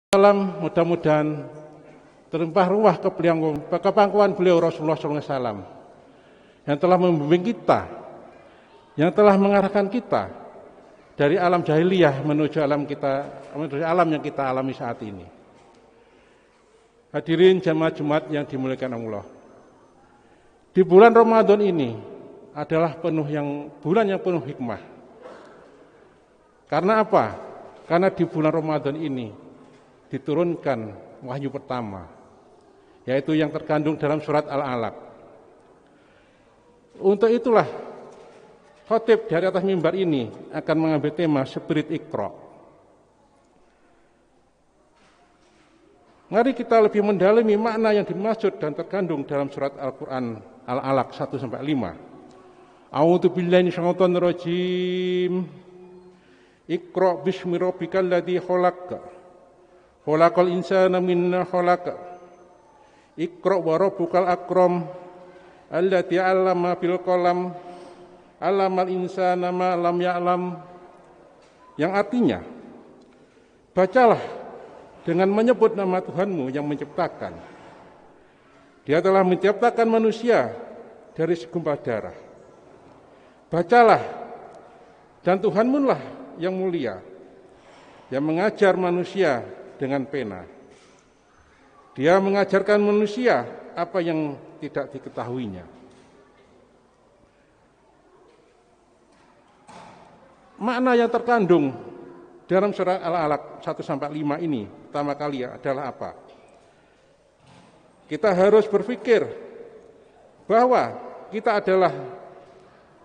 Salam, mudah-mudahan terlimpah ruah kepangkuan beliau Rasulullah SAW yang telah membimbing kita, yang telah mengarahkan kita dari alam jahiliyah menuju alam yang kita alami saat ini. Hadirin jamaah Jumat yang dimuliakan Allah. Di bulan Ramadan ini adalah bulan yang penuh hikmah. Karena apa? Karena di bulan Ramadan ini diturunkan wahyu pertama, yaitu yang terkandung dalam surat Al-Alaq. Untuk itulah khotib dari atas mimbar ini akan mengambil tema Spirit Iqra. Mari kita lebih mendalami makna yang dimaksud dan terkandung dalam surat Al-Quran Al-Alaq 1-5. A'udzu billahi minasyaitonir rajim. Iqra bismi rabbikal ladzi khalaq. Khalaqal insana min 'alaq. Iqra wa rabbukal akram alladzi 'allama bil qalam 'allamal insana ma lam ya'lam. Yang artinya, bacalah dengan menyebut nama Tuhanmu yang menciptakan. Dia telah menciptakan manusia dari segumpal darah. Bacalah, dan Tuhanmu lah yang mulia, yang mengajar manusia dengan pena. Dia mengajarkan manusia apa yang tidak diketahuinya. Makna yang terkandung dalam surat Al-Alaq 1-5 ini pertama kali adalah apa? Kita harus berpikir bahwa kita adalah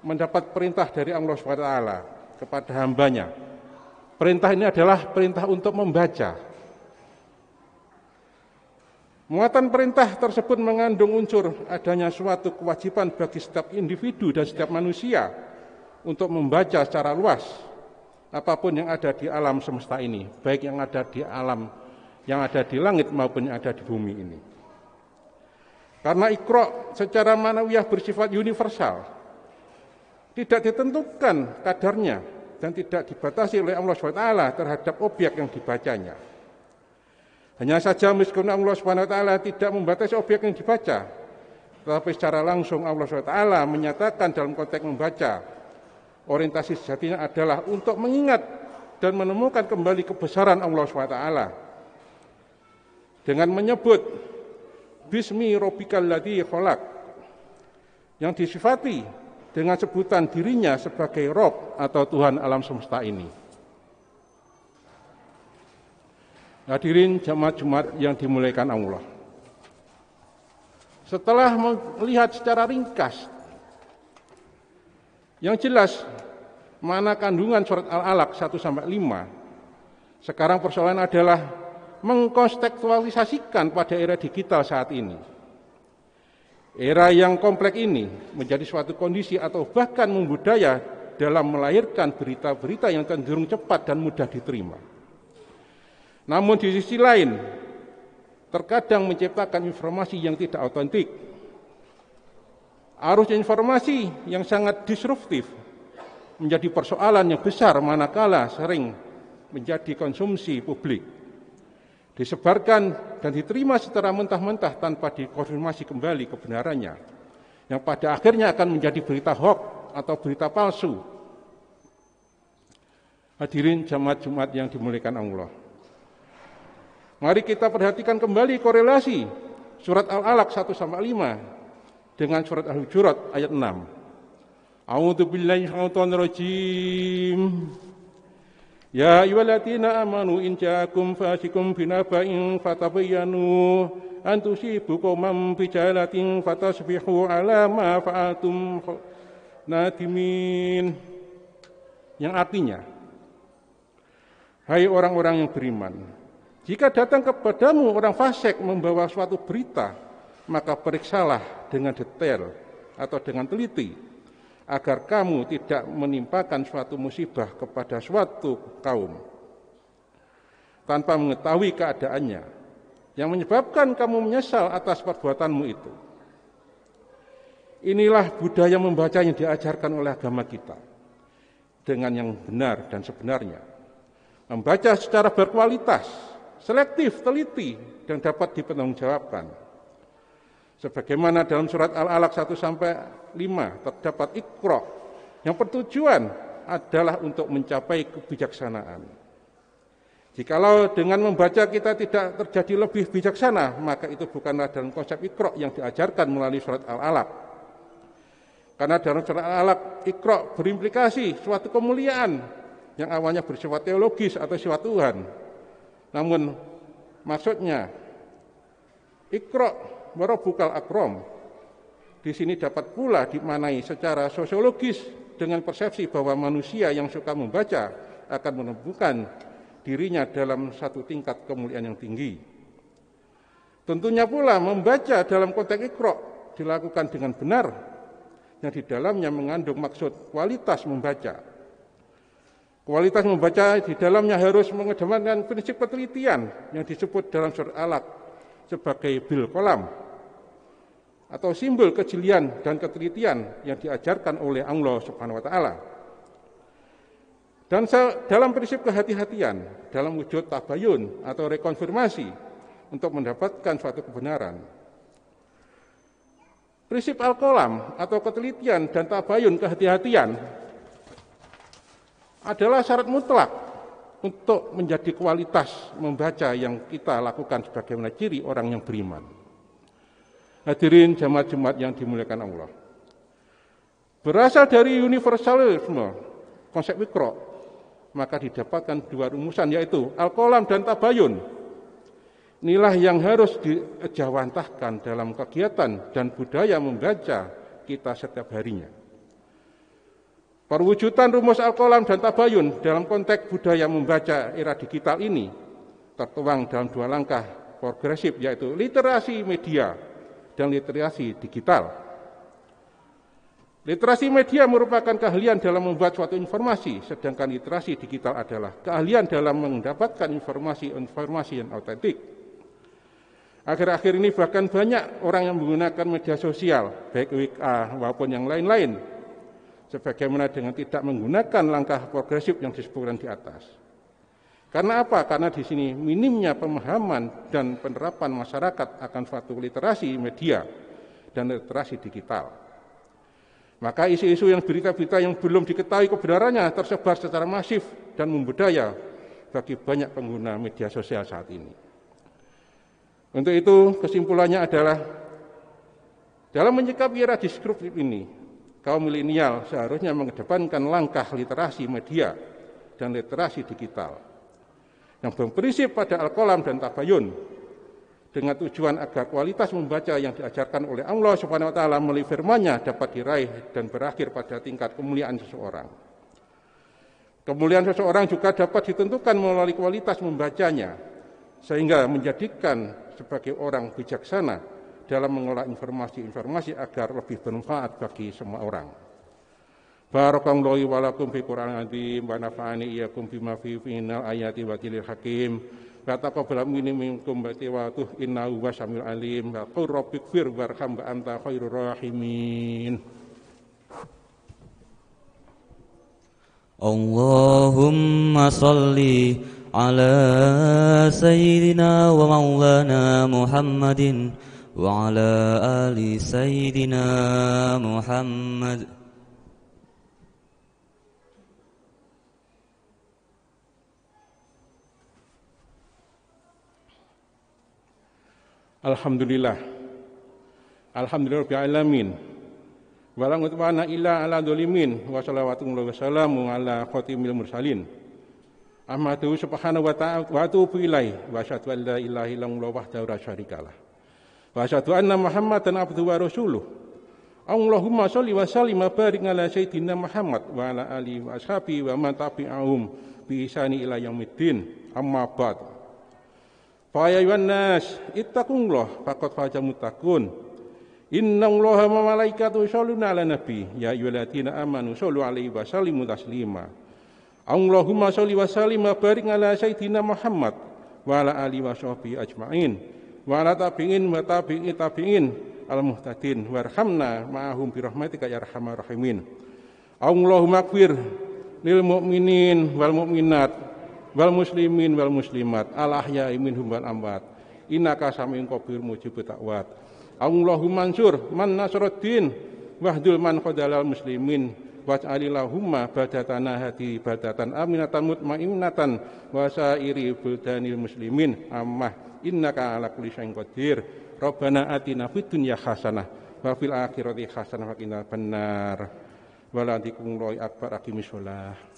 mendapat perintah dari Allah SWT kepada hambanya. Perintah ini adalah perintah untuk membaca. Muatan perintah tersebut mengandung unsur adanya suatu kewajiban bagi setiap individu dan setiap manusia untuk membaca secara luas apapun yang ada di alam semesta ini, baik yang ada di alam yang ada di langit maupun yang ada di bumi ini. Karena Iqra secara ma'nawiyah bersifat universal, tidak ditentukan kadarnya dan tidak dibatasi oleh Allah SWT terhadap objek yang dibacanya. Hanya saja meskipun Allah SWT tidak membatasi objek yang dibaca, tetapi secara langsung Allah SWT menyatakan dalam konteks membaca, orientasi sejatinya adalah untuk mengingat dan menemukan kembali kebesaran Allah SWT. Dengan menyebut Bismi Rabbikal ladzi khalaq, yang disifati dengan sebutan dirinya sebagai Rob atau Tuhan alam semesta ini. Hadirin jamaah Jumat yang dimuliakan Allah. Setelah melihat secara ringkas yang jelas mana kandungan surat Al-Alaq 1-5, sekarang persoalan adalah mengkontekstualisasikan pada era digital saat ini. Era yang kompleks ini menjadi suatu kondisi atau bahkan membudaya dalam melahirkan berita-berita yang cenderung cepat dan mudah diterima. Namun di sisi lain, terkadang menciptakan informasi yang tidak otentik. Arus informasi yang sangat disruptif menjadi persoalan yang besar manakala sering menjadi konsumsi publik. Disebarkan dan diterima secara mentah-mentah tanpa dikonfirmasi kembali kebenarannya, yang pada akhirnya akan menjadi berita hoax atau berita palsu. Hadirin jamaah Jumat yang dimuliakan Allah. Mari kita perhatikan kembali korelasi surat Al-Alaq 1-5 dengan surat Al-Hujurat ayat 6. A'udzu billahi minasyaitonir rajim. Ya ayyuhalladzina amanu in ja'akum fasiqun binaba'in fatabayyanu an tusibu qauman bijahalatin fatasbihu 'ala ma fa'altum nadimin. Yang artinya, hai orang-orang yang beriman, jika datang kepadamu orang fasik membawa suatu berita, maka periksalah dengan detail atau dengan teliti, agar kamu tidak menimpakan suatu musibah kepada suatu kaum tanpa mengetahui keadaannya, yang menyebabkan kamu menyesal atas perbuatanmu itu. Inilah budaya membaca yang diajarkan oleh agama kita dengan yang benar dan sebenarnya. Membaca secara berkualitas selektif, teliti, dan dapat dipertanggungjawabkan. Sebagaimana dalam surat Al-Alaq 1-5 terdapat Iqra yang bertujuan adalah untuk mencapai kebijaksanaan. Jikalau dengan membaca kita tidak terjadi lebih bijaksana, maka itu bukanlah dalam konsep Iqra yang diajarkan melalui surat Al-Alaq. Karena dalam surat Al-Alaq, Iqra berimplikasi suatu kemuliaan yang awalnya bersifat teologis atau sifat Tuhan. Namun maksudnya Iqra warabbukal akram di sini dapat pula dimaknai secara sosiologis dengan persepsi bahwa manusia yang suka membaca akan menemukan dirinya dalam satu tingkat kemuliaan yang tinggi. Tentunya pula membaca dalam konteks Iqra dilakukan dengan benar yang di dalamnya mengandung maksud kualitas membaca. Kualitas membaca di dalamnya harus mengedepankan prinsip penelitian yang disebut dalam surat Al-Alaq sebagai bil qalam atau simbol kejelian dan ketelitian yang diajarkan oleh Allah Subhanahu wa taala. Dan dalam prinsip kehati-hatian dalam wujud tabayun atau rekonfirmasi untuk mendapatkan suatu kebenaran. Prinsip al-qalam atau ketelitian dan tabayun kehati-hatian adalah syarat mutlak untuk menjadi kualitas membaca yang kita lakukan sebagaimana ciri orang yang beriman. Hadirin jamaah Jumat yang dimuliakan Allah. Berasal dari universalisme konsep Iqra, maka didapatkan dua rumusan yaitu al-qalam dan tabayun. Inilah yang harus diejawantahkan dalam kegiatan dan budaya membaca kita setiap harinya. Perwujudan rumus al-qalam dan tabayun dalam konteks budaya membaca era digital ini tertuang dalam dua langkah progresif yaitu literasi media dan literasi digital. Literasi media merupakan keahlian dalam membuat suatu informasi, sedangkan literasi digital adalah keahlian dalam mendapatkan informasi yang autentik. Akhir-akhir ini bahkan banyak orang yang menggunakan media sosial, baik WA maupun yang lain-lain, sebagaimana dengan tidak menggunakan langkah progresif yang disebutkan di atas. Karena apa? Karena di sini minimnya pemahaman dan penerapan masyarakat akan suatu literasi media dan literasi digital. Maka isu-isu yang berita-berita yang belum diketahui kebenarannya tersebar secara masif dan membudaya bagi banyak pengguna media sosial saat ini. Untuk itu kesimpulannya adalah dalam menyikapi era disruptif ini, kaum milenial seharusnya mengedepankan langkah literasi media dan literasi digital yang berprinsip pada al-qalam dan tabayun dengan tujuan agar kualitas membaca yang diajarkan oleh Allah Subhanahu wa taala melalui firman-Nya dapat diraih dan berakhir pada tingkat kemuliaan seseorang. Kemuliaan seseorang juga dapat ditentukan melalui kualitas membacanya sehingga menjadikan sebagai orang bijaksana dalam mengolah informasi-informasi agar lebih bermanfaat bagi semua orang. Barakallahu wa lakum fi Qur'anil azim wa nafa'ani iyyakum bima fihi minal ayati wa dzikhril hakim. Wa taqabbal minkum batiwatuh innahu wasamiul alim. Wa qur rabbighfir warham wa anta khairur rahimin. Allahumma shalli ala sayyidina wa maulana Muhammadin wa ala ali sayyidina Muhammad. Alhamdulillah. Alhamdulillahirabbil alamin. Wala ngutwana illa ala dzalimin wa shalawatu wa salamu ala khatimil mursalin. Ahmadu subhanahu wa ta'ala wa atubu ilaih wa asyhadu an la ilaha illallah wahdahu la syarikalah wa asyhadu anna Muhammadan abduhu wa rasuluh. Allahumma shalli wa sallim wa barik ala sayyidina Muhammad wa ala alihi wa ashabihi wa man tabi'ahum bi ihsani ila yaumiddin. Amma ba'd. Fa ya ayyuhan nas ittaqullaha faqad fazal muttaqun. Innallaha wa malaikatahu yusholluna 'alan nabi ya ayyuhalladzina amanu shollu 'alaihi wa sallimu taslima. Allahumma sholli wa sallim wa barik ala sayyidina Muhammad wa ala alihi wa sahbihi ajma'in wa ala tabi'in wa tabi'in al-muhtadin warhamna ma'ahum bi rahmatika ya arhamar rahimin. Allahumma ighfir lil mu'minin wal mu'minat wal muslimin wal muslimat al ahya'i minhum wal amwat innaka sami'un qabir mujibut ta'wat. Allahumma mansur man nasruddin wahdul man khadalal muslimin waj'alillahumma badatana hati badatan aminatan mutmainnatan wa sairi buldanil muslimin ammah innaka ala kulli syai'in qadir. Rabbana atina fid dunya hasanah wa fil akhirati hasanah wa qina adzabannar. Waladikumullahu akbar. Aqimissalah.